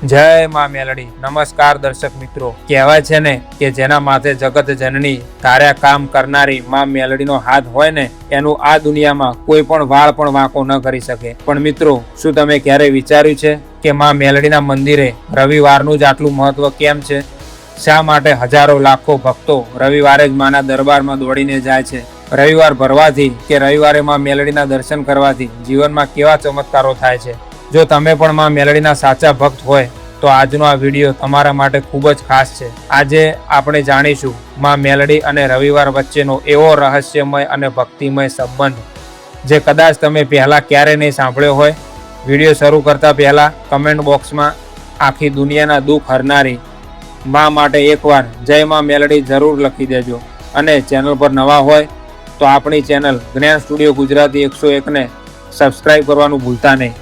જય માં મેલડી। નમસ્કાર દર્શક મિત્રો। કહેવાય છે ને કે જેના માથે જગત જનની તાર્યા કામ કરનારી માં મેલડીનો હાથ હોય ને એનું આ દુનિયામાં કોઈ પણ વાળ પણ વાંકો ન કરી શકે। પણ મિત્રો, શું તમે ક્યારે વિચાર્યું છે કે માં મેલડીના મંદિરે રવિવારનું જ આટલું મહત્વ કેમ છે? શા માટે હજારો લાખો ભક્તો રવિવારે જ માના દરબારમાં દોડીને જાય છે? રવિવાર ભરવાથી કે રવિવારે માં મેલડીના દર્શન કરવાથી જીવનમાં કેવા ચમત્કારો થાય છે? જો તમે પણ માં મેલડીના સાચા ભક્ત હોય તો આજનો આ વિડીયો તમારા માટે ખૂબ જ ખાસ છે। આજે આપણે જાણીશું માં મેલડી અને રવિવાર વચ્ચેનો એવો રહસ્યમય અને ભક્તિમય સંબંધ જે કદાચ તમે પહેલા ક્યારે નહીં સાંભળ્યો હોય। વિડીયો શરૂ કરતા પહેલા કમેન્ટ બોક્સમાં આખી દુનિયાના દુઃખ હરનારી માં માટે એકવાર જય માં મેલડી જરૂર લખી દેજો। અને ચેનલ પર નવા હોય તો આપણી ચેનલ જ્ઞાન સ્ટુડિયો ગુજરાતી 101 ને સબસ્ક્રાઇબ કરવાનું ભૂલતા નહીં।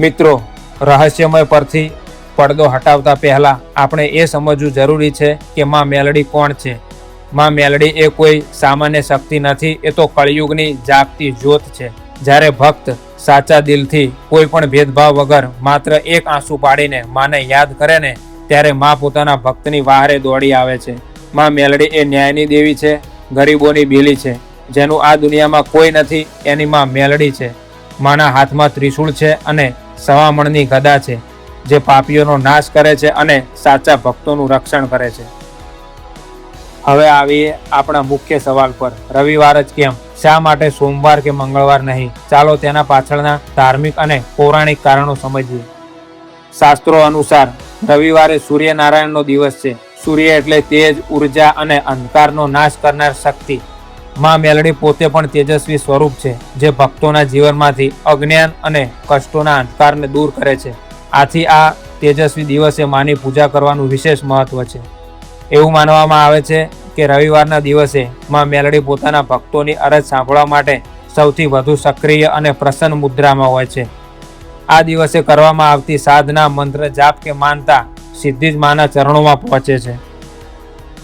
મિત્રો, રહસ્યમય પરથી પડદો હટાવતા પહેલા આપણે એ સમજવું જરૂરી છે કે માં મેલડી કોણ છે। માં મેલડી એ કોઈ સામાન્ય શક્તિ નથી, એ તો કળિયુગની જાગતી જ્યોત છે। જ્યારે ભક્ત સાચા દિલથી કોઈ પણ ભેદભાવ વગર માત્ર એક આંસુ પાડીને માને યાદ કરે ને ત્યારે માં પોતાના ભક્તની વહારે દોડી આવે છે। માં મેલડી એ ન્યાયની દેવી છે, ગરીબોની બેલી છે। જેનું આ દુનિયામાં કોઈ નથી એની માં મેલડી છે। માના હાથમાં ત્રિશૂળ છે અને સવામણની ગદા છે, જે પાપીઓનો નાશ કરે છે અને સાચા ભક્તોનું રક્ષણ કરે છે। હવે આવીએ આપણા મુખ્ય સવાલ પર। રવિવાર જ કેમ? શા માટે સોમવાર કે મંગળવાર નહીં? ચાલો તેના પાછળના ધાર્મિક અને પૌરાણિક કારણો સમજીએ। શાસ્ત્રો અનુસાર રવિવારે સૂર્યનારાયણનો દિવસ છે। સૂર્ય એટલે તેજ, ઉર્જા અને અંધકારનો નાશ કરનાર શક્તિ। માં મેલડી પોતે પણ તેજસ્વી સ્વરૂપ છે, જે ભક્તોના જીવનમાંથી અજ્ઞાન અને કષ્ટોના અંધકારને દૂર કરે છે। આથી આ તેજસ્વી દિવસે માની પૂજા કરવાનું વિશેષ મહત્વ છે। એવું માનવામાં આવે છે કે રવિવારના દિવસે માં મેલડી પોતાના ભક્તોની અરજ સાંભળવા માટે સૌથી વધુ સક્રિય અને પ્રસન્ન મુદ્રામાં હોય છે। આ દિવસે કરવામાં આવતી સાધના, મંત્ર જાપ કે માનતા સીધી જ માના ચરણોમાં પહોંચે છે।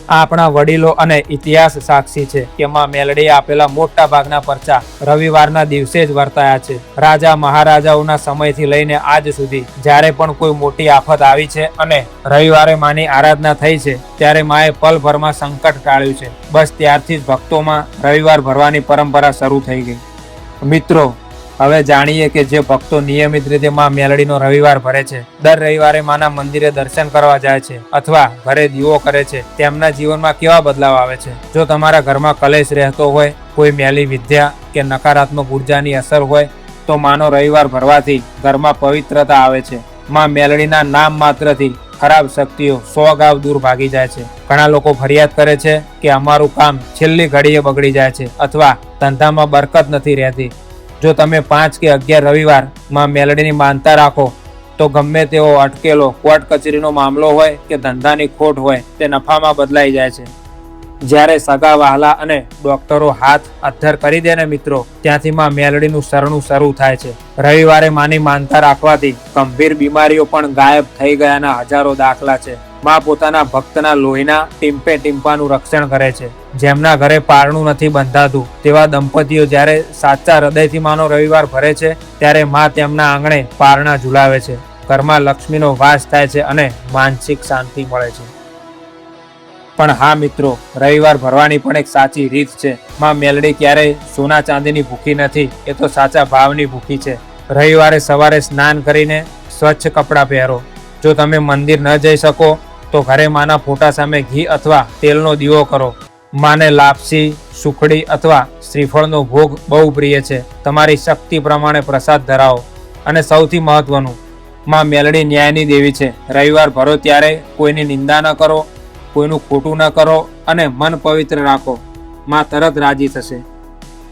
આપણા વડીલો અને ઇતિહાસ સાક્ષી છે કે માં મેલડીએ આપેલા મોટા ભાગના પરચા રવિવારના દિવસે જ વર્તાયા છે। રાજા મહારાજાઓના સમયથી લઈને આજ સુધી જ્યારે પણ કોઈ મોટી આફત આવી છે અને રવિવારે માની આરાધના થઈ છે ત્યારે માએ પલભરમાં સંકટ ટાળ્યું છે। બસ ત્યારથી જ ભક્તોમાં રવિવાર ભરવાની પરંપરા શરૂ થઈ ગઈ। મિત્રો, હવે જાણીએ કે જે ભક્તો નિયમિત રીતે માં મેલડીનો રવિવાર ભરે છે, દર રવિવારે માના મંદિરે દર્શન કરવા જાય છે અથવા ઘરે દીવો કરે છે, તેમના જીવનમાં કેવા બદલાવ આવે છે? જો તમારા ઘરમાં કલેશ રહેતો હોય, કોઈ મેલી વિદ્યા કે નકારાત્મક ઉર્જાની અસર હોય તો માનો રવિવાર ભરવાથી ઘરમાં પવિત્રતા આવે છે। માં મેલડીના નામ માત્રથી ખરાબ શક્તિઓ 100 ગાવ દૂર ભાગી જાય છે। ઘણા લોકો ફરિયાદ કરે છે કે અમારું કામ છેલ્લી ઘડીએ બગડી જાય છે અથવા ધંધામાં બરકત નથી રહેતી। જો તમે 5 કે 11 રવિવાર માં મેલડીની માનતા રાખો તો ગમે તેવો અટકેલો કોર્ટ કચેરીનો મામલો હોય કે ધંધાની ખોટ હોય તે નફામાં બદલાઈ જાય છે। જ્યારે સગા વહાલા અને ડોક્ટરો હાથ અદ્ધર કરી દે ને મિત્રો, ત્યાંથી માં મેલડીનું શરણું શરૂ થાય છે। રવિવારે માની માનતા રાખવાથી ગંભીર બીમારીઓ પણ ગાયબ થઈ ગયાના હજારો દાખલા છે। માં પોતાના ભક્તના લોહીના ટીમ્પે ટીમ્પાનું રક્ષણ કરે છે। જેમના ઘરે પારણું નથી બંધાતું તેવા દંપતીઓ જ્યારે સાચા હૃદયથી માનો રવિવાર ભરે છે ત્યારે માં તેમના આંગણે પારણા ઝુલાવે છે। ઘરમાં લક્ષ્મીનો વાસ થાય છે અને માનસિક શાંતિ મળે છે। પણ હા મિત્રો, રવિવાર ભરવાની પણ એક સાચી રીત છે। માં મેલડી ક્યારેય સોના ચાંદીની ભૂખી નથી, એ તો સાચા ભાવની ભૂખી છે। રવિવારે સવારે સ્નાન કરીને સ્વચ્છ કપડાં પહેરો। જો તમે મંદિર ન જઈ શકો તો ઘરે માના ફોટા સામે ઘી અથવા તેલનો દીવો કરો। માને લાપસી, સુખડી અથવા શ્રીફળનો ભોગ બહુ પ્રિય છે। તમારી શક્તિ પ્રમાણે પ્રસાદ ધરાવો। અને સૌથી મહત્વનું, માં મેલડી ન્યાયની દેવી છે। રવિવાર ભરો ત્યારે કોઈની નિંદા ન કરો, કોઈનું ખોટું ન કરો અને મન પવિત્ર રાખો। માં તરત રાજી થશે।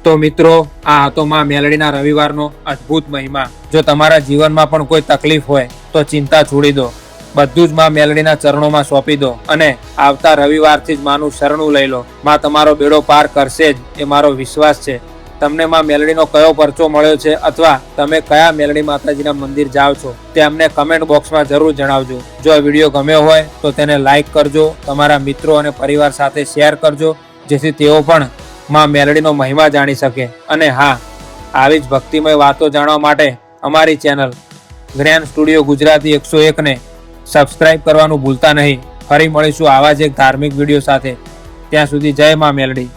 તો મિત્રો, આ હતો માં મેલડીના રવિવારનો અદ્ભુત મહિમા। જો તમારા જીવનમાં પણ કોઈ તકલીફ હોય તો ચિંતા છોડી દો, બધું જ માં મેલડીના ચરણોમાં સોંપી દો અને આવતા રવિવારથી જ માનું શરણું લઈ લો। માં તમારો બેડો પાર કરશે જ, એ મારો વિશ્વાસ છે। તમને માં મેલડીનો કયો પરચો મળ્યો છે અથવા તમે કયા મેલડી માતાજીના મંદિર જાઓ છો તે અમને કમેન્ટ બોક્સમાં જરૂર જણાવજો। જો આ વિડીયો ગમ્યો હોય તો તેને લાઈક કરજો, તમારા મિત્રો અને પરિવાર સાથે શેર કરજો, જેથી તેઓ પણ માં મેલડીનો મહિમા જાણી શકે। અને હા, આવી જ ભક્તિમય વાતો જાણવા માટે અમારી ચેનલ ગ્રેન્ડ સ્ટુડિયો ગુજરાતી 101 ને સબસ્ક્રાઇબ કરવાનું ભૂલતા નહીં. ફરી મળીશું આવા જ એક ધાર્મિક વિડીયો સાથે. ત્યાં સુધી જય માં મેલડી.